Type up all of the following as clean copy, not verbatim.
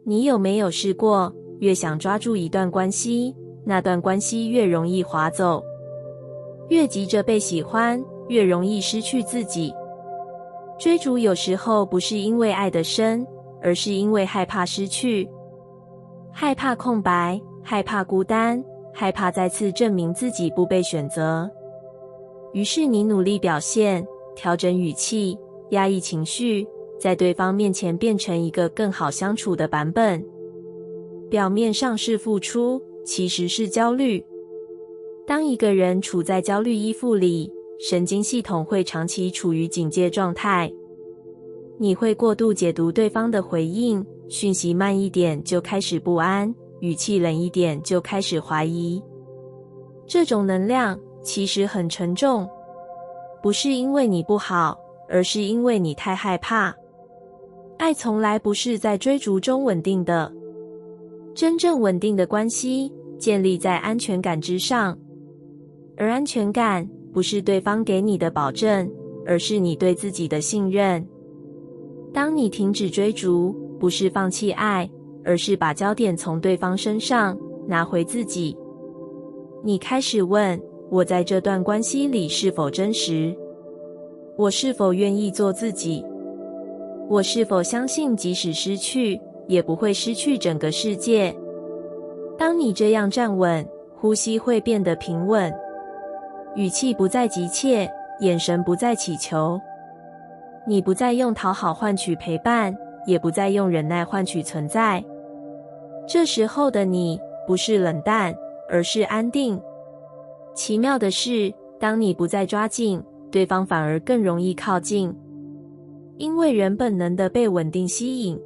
你有没有试过，越想抓住一段关系，那段关系越容易滑走？越急着被喜欢，越容易失去自己。追逐有时候不是因为爱得深，而是因为害怕失去，害怕空白，害怕孤单，害怕再次证明自己不被选择。于是你努力表现，调整语气，压抑情绪，在对方面前变成一个更好相处的版本。表面上是付出，其实是焦虑。当一个人处在焦虑依附里，神经系统会长期处于警戒状态。你会过度解读对方的回应，讯息慢一点就开始不安，语气冷一点就开始怀疑。这种能量其实很沉重，不是因为你不好，而是因为你太害怕。爱从来不是在追逐中稳定的，真正稳定的关系建立在安全感之上，而安全感不是对方给你的保证，而是你对自己的信任。当你停止追逐，不是放弃爱，而是把焦点从对方身上拿回自己。你开始问，我在这段关系里是否真实？我是否愿意做自己？我是否相信即使失去，也不会失去整个世界？当你这样站稳，呼吸会变得平稳，语气不再急切，眼神不再祈求。你不再用讨好换取陪伴，也不再用忍耐换取存在。这时候的你，不是冷淡，而是安定。奇妙的是，当你不再抓紧，对方反而更容易靠近。因为人本能的被稳定吸引。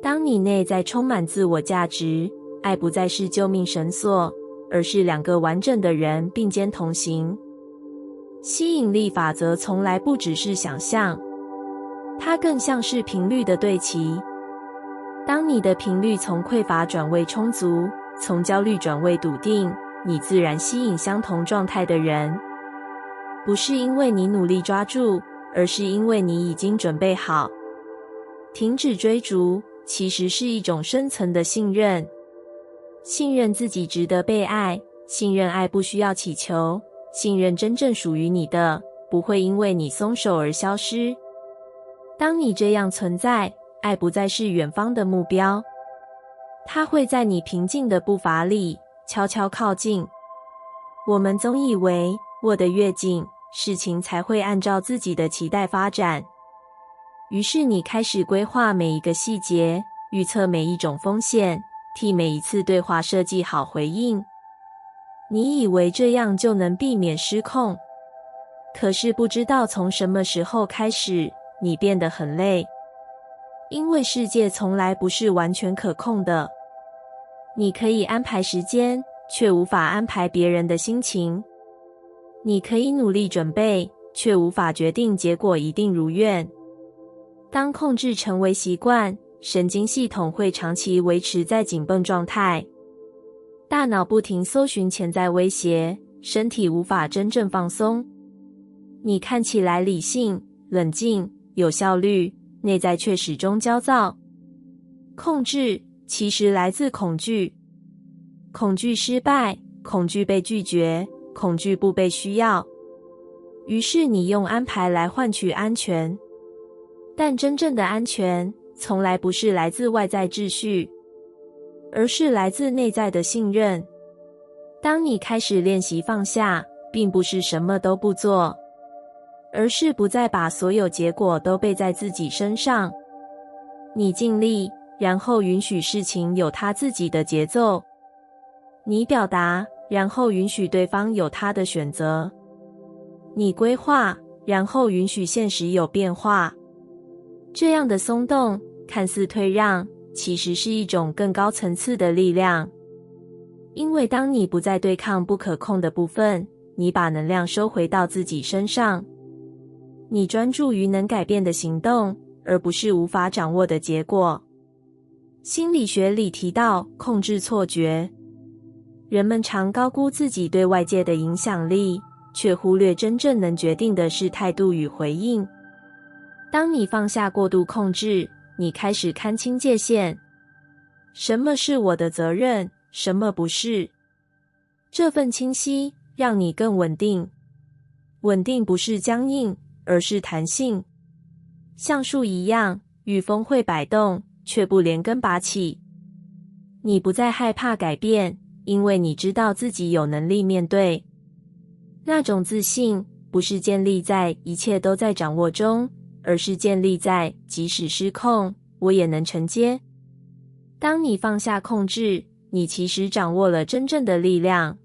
当你内在充满自我价值，爱不再是救命绳索，而是两个完整的人并肩同行。吸引力法则从来不只是想象，它更像是频率的对齐。当你的频率从匮乏转为充足，从焦虑转为笃定，你自然吸引相同状态的人。不是因为你努力抓住，而是因为你已经准备好。停止追逐，其实是一种深层的信任。信任自己值得被爱，信任爱不需要祈求，信任真正属于你的，不会因为你松手而消失。当你这样存在，爱不再是远方的目标，它会在你平静的步伐里悄悄靠近。我们总以为握得越紧，事情才会按照自己的期待发展。于是你开始规划每一个细节，预测每一种风险，替每一次对话设计好回应。你以为这样就能避免失控，可是不知道从什么时候开始，你变得很累。因为世界从来不是完全可控的。你可以安排时间，却无法安排别人的心情。你可以努力准备，却无法决定结果一定如愿。当控制成为习惯，神经系统会长期维持在紧绷状态，大脑不停搜寻潜在威胁，身体无法真正放松。你看起来理性、冷静、有效率，内在却始终焦躁。控制其实来自恐惧，恐惧失败，恐惧被拒绝，恐惧不被需要。于是你用安排来换取安全，但真正的安全从来不是来自外在秩序，而是来自内在的信任。当你开始练习放下，并不是什么都不做，而是不再把所有结果都背在自己身上。你尽力，然后允许事情有它自己的节奏。你表达，然后允许对方有他的选择。你规划，然后允许现实有变化。这样的松动，看似退让，其实是一种更高层次的力量。因为当你不再对抗不可控的部分，你把能量收回到自己身上。你专注于能改变的行动，而不是无法掌握的结果。心理学里提到控制错觉，人们常高估自己对外界的影响力，却忽略真正能决定的是态度与回应。当你放下过度控制，你开始看清界限。什么是我的责任，什么不是。这份清晰让你更稳定。稳定不是僵硬，而是弹性。像树一样，遇风会摆动，却不连根拔起。你不再害怕改变，因为你知道自己有能力面对。那种自信不是建立在一切都在掌握中，而是建立在即使失控，我也能承接。当你放下控制，你其实掌握了真正的力量。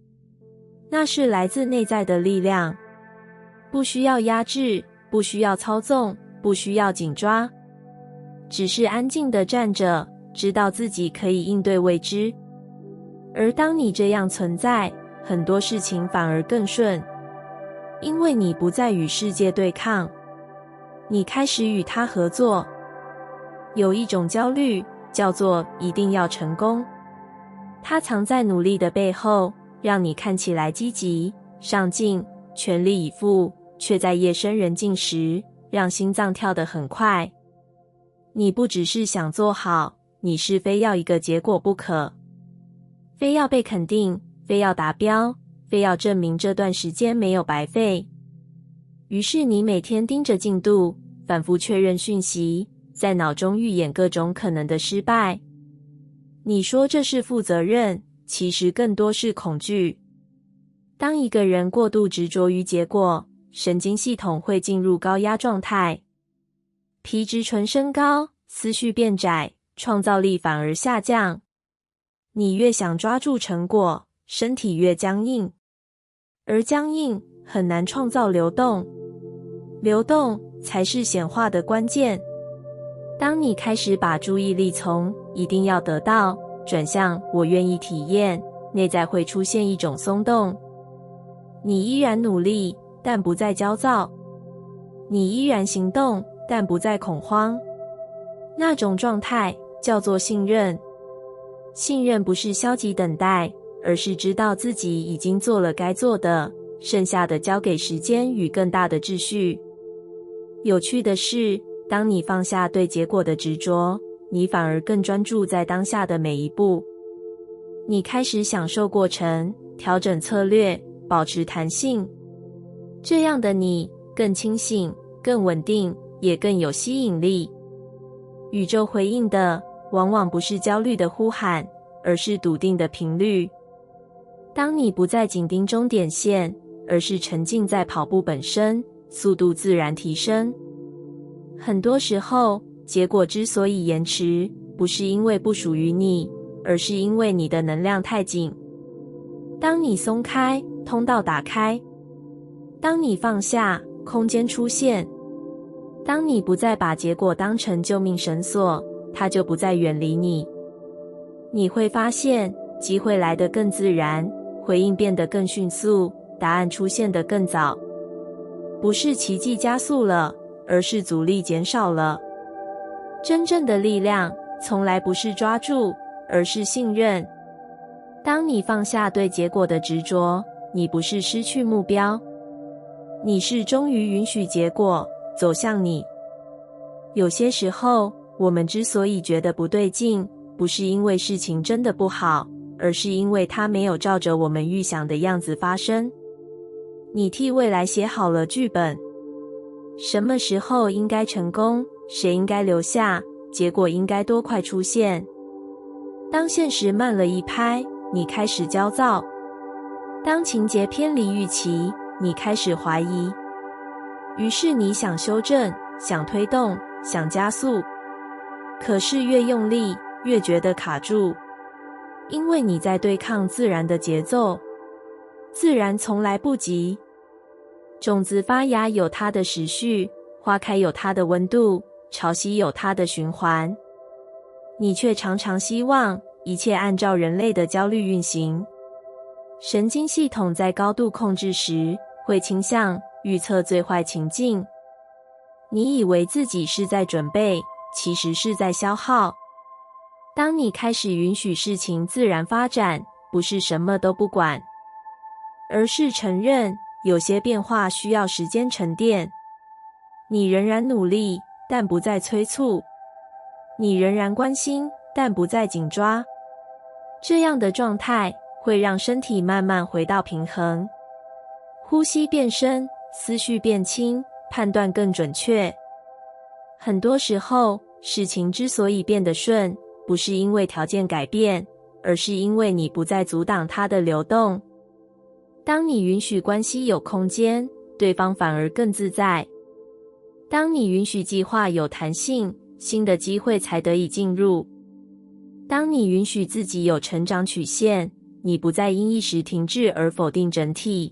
那是来自内在的力量，不需要压制，不需要操纵，不需要紧抓，只是安静地站着，知道自己可以应对未知。而当你这样存在，很多事情反而更顺，因为你不再与世界对抗，你开始与它合作。有一种焦虑叫做一定要成功，它藏在努力的背后，让你看起来积极、上进、全力以赴，却在夜深人静时让心脏跳得很快。你不只是想做好，你是非要一个结果不可，非要被肯定，非要达标，非要证明这段时间没有白费。于是你每天盯着进度，反复确认讯息，在脑中预演各种可能的失败。你说这是负责任，其实更多是恐惧。当一个人过度执着于结果，神经系统会进入高压状态，皮质醇升高，思绪变窄，创造力反而下降。你越想抓住成果，身体越僵硬，而僵硬很难创造流动，流动才是显化的关键。当你开始把注意力从一定要得到转向我愿意体验，内在会出现一种松动。你依然努力，但不再焦躁；你依然行动，但不再恐慌。那种状态叫做信任。信任不是消极等待，而是知道自己已经做了该做的，剩下的交给时间与更大的秩序。有趣的是，当你放下对结果的执着，你反而更专注在当下的每一步。你开始享受过程，调整策略，保持弹性。这样的你更清醒，更稳定，也更有吸引力。宇宙回应的往往不是焦虑的呼喊，而是笃定的频率。当你不再紧盯终点线，而是沉浸在跑步本身，速度自然提升。很多时候，结果之所以延迟，不是因为不属于你，而是因为你的能量太紧。当你松开，通道打开；当你放下，空间出现；当你不再把结果当成救命绳索，它就不再远离你。你会发现，机会来得更自然，回应变得更迅速，答案出现得更早。不是奇迹加速了，而是阻力减少了。真正的力量从来不是抓住，而是信任。当你放下对结果的执着，你不是失去目标，你是终于允许结果走向你。有些时候，我们之所以觉得不对劲，不是因为事情真的不好，而是因为它没有照着我们预想的样子发生。你替未来写好了剧本，什么时候应该成功，谁应该留下，结果应该多快出现。当现实慢了一拍，你开始焦躁；当情节偏离预期，你开始怀疑。于是你想修正，想推动，想加速，可是越用力，越觉得卡住，因为你在对抗自然的节奏。自然从来不急。种子发芽有它的时序，花开有它的温度，潮汐有它的循环。你却常常希望一切按照人类的焦虑运行。神经系统在高度控制时，会倾向预测最坏情境。你以为自己是在准备，其实是在消耗。当你开始允许事情自然发展，不是什么都不管，而是承认有些变化需要时间沉淀。你仍然努力，但不再催促；你仍然关心，但不再紧抓。这样的状态会让身体慢慢回到平衡，呼吸变深，思绪变轻，判断更准确。很多时候，事情之所以变得顺，不是因为条件改变，而是因为你不再阻挡它的流动。当你允许关系有空间，对方反而更自在。当你允许计划有弹性，新的机会才得以进入。当你允许自己有成长曲线，你不再因一时停滞而否定整体。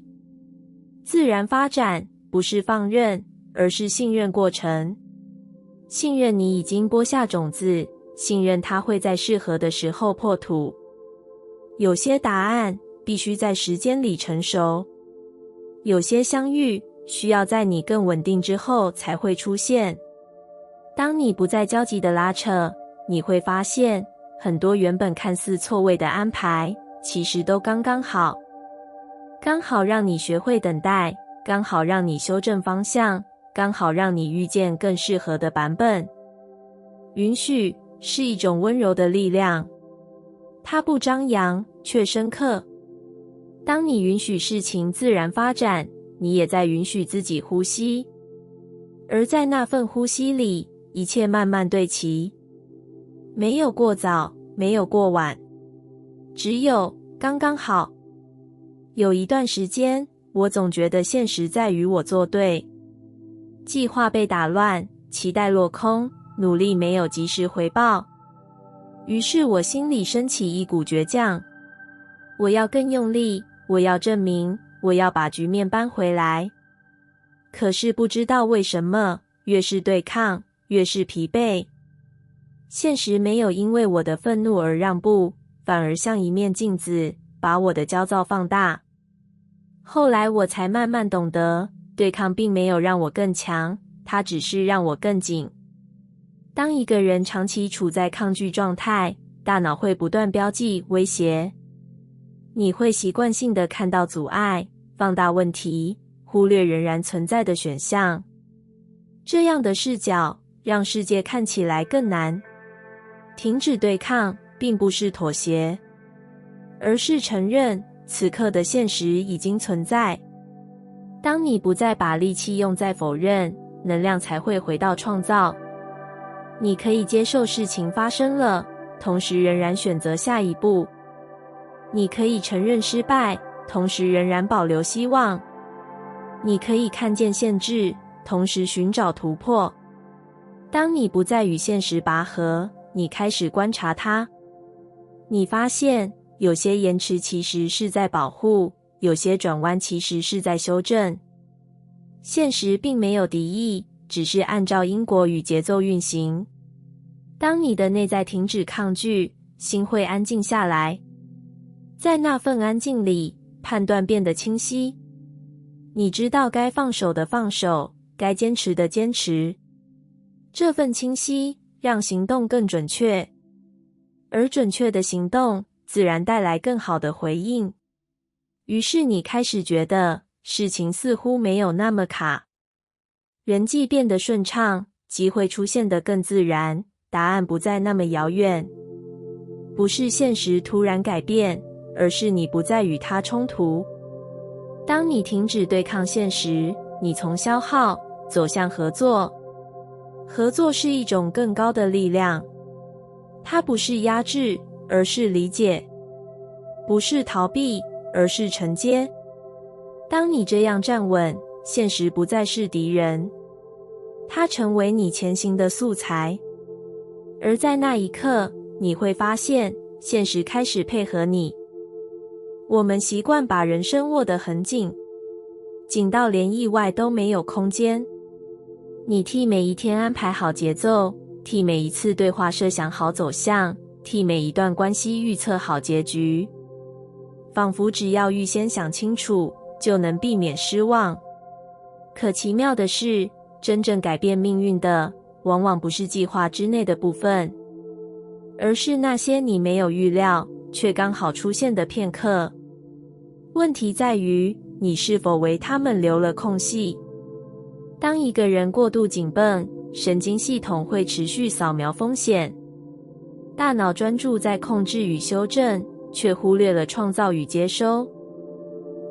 自然发展不是放任，而是信任过程。信任你已经播下种子，信任它会在适合的时候破土。有些答案必须在时间里成熟，有些相遇需要在你更稳定之后才会出现。当你不再焦急的拉扯，你会发现很多原本看似错位的安排，其实都刚刚好。刚好让你学会等待，刚好让你修正方向，刚好让你遇见更适合的版本。允许是一种温柔的力量，它不张扬，却深刻。当你允许事情自然发展，你也在允许自己呼吸。而在那份呼吸里，一切慢慢对齐。没有过早，没有过晚，只有刚刚好。有一段时间，我总觉得现实在与我作对，计划被打乱，期待落空，努力没有及时回报。于是我心里升起一股倔强，我要更用力，我要证明，我要把局面扳回来。可是不知道为什么，越是对抗，越是疲惫。现实没有因为我的愤怒而让步，反而像一面镜子，把我的焦躁放大。后来我才慢慢懂得，对抗并没有让我更强，它只是让我更紧。当一个人长期处在抗拒状态，大脑会不断标记威胁。你会习惯性地看到阻碍，放大问题，忽略仍然存在的选项。这样的视角让世界看起来更难。停止对抗并不是妥协，而是承认此刻的现实已经存在。当你不再把力气用在否认，能量才会回到创造。你可以接受事情发生了，同时仍然选择下一步。你可以承认失败，同时仍然保留希望。你可以看见限制，同时寻找突破。当你不再与现实拔河，你开始观察它。你发现有些延迟其实是在保护，有些转弯其实是在修正。现实并没有敌意，只是按照因果与节奏运行。当你的内在停止抗拒，心会安静下来。在那份安静里，判断变得清晰。你知道该放手的放手，该坚持的坚持。这份清晰让行动更准确，而准确的行动自然带来更好的回应。于是你开始觉得事情似乎没有那么卡，人际变得顺畅，机会出现得更自然，答案不再那么遥远。不是现实突然改变，而是你不再与它冲突。当你停止对抗现实，你从消耗走向合作。合作是一种更高的力量，它不是压制，而是理解；不是逃避，而是承接。当你这样站稳，现实不再是敌人，它成为你前行的素材。而在那一刻，你会发现现实开始配合你。我们习惯把人生握得很紧，紧到连意外都没有空间。你替每一天安排好节奏，替每一次对话设想好走向，替每一段关系预测好结局。仿佛只要预先想清楚，就能避免失望。可奇妙的是，真正改变命运的，往往不是计划之内的部分，而是那些你没有预料，却刚好出现的片刻。问题在于，你是否为他们留了空隙。当一个人过度紧绷，神经系统会持续扫描风险。大脑专注在控制与修正，却忽略了创造与接收。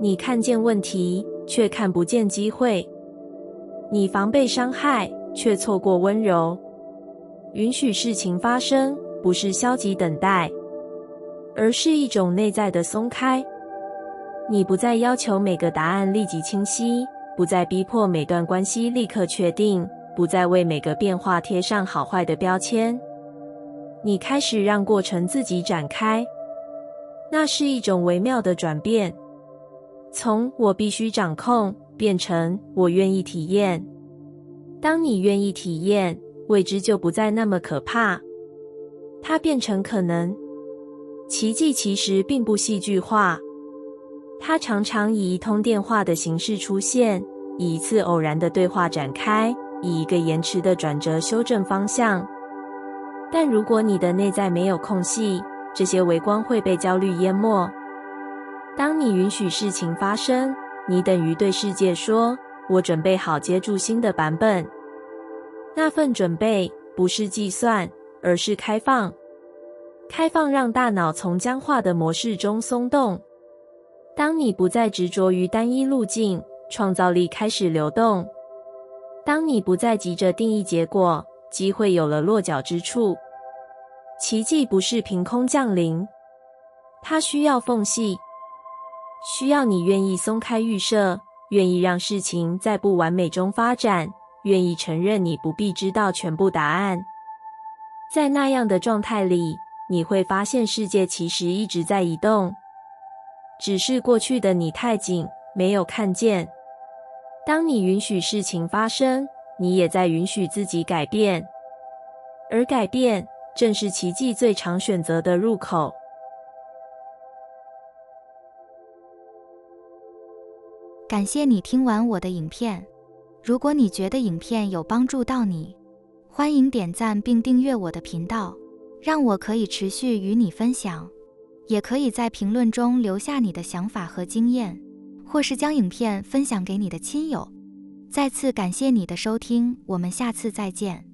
你看见问题，却看不见机会；你防备伤害，却错过温柔。允许事情发生，不是消极等待，而是一种内在的松开。你不再要求每个答案立即清晰，不再逼迫每段关系立刻确定，不再为每个变化贴上好坏的标签。你开始让过程自己展开，那是一种微妙的转变，从我必须掌控变成我愿意体验。当你愿意体验，未知就不再那么可怕，它变成可能。奇迹其实并不戏剧化，它常常以一通电话的形式出现，以一次偶然的对话展开，以一个延迟的转折修正方向。但如果你的内在没有空隙，这些微光会被焦虑淹没。当你允许事情发生，你等于对世界说，我准备好接住新的版本。那份准备不是计算，而是开放。开放让大脑从僵化的模式中松动。当你不再执着于单一路径，创造力开始流动。当你不再急着定义结果，机会有了落脚之处。奇迹不是凭空降临，它需要缝隙，需要你愿意松开预设，愿意让事情在不完美中发展，愿意承认你不必知道全部答案。在那样的状态里，你会发现世界其实一直在移动，只是过去的你太紧，没有看见。当你允许事情发生，你也在允许自己改变，而改变正是奇迹最常选择的入口。感谢你听完我的影片。如果你觉得影片有帮助到你，欢迎点赞并订阅我的频道，让我可以持续与你分享。也可以在评论中留下你的想法和经验，或是将影片分享给你的亲友。再次感谢你的收听，我们下次再见。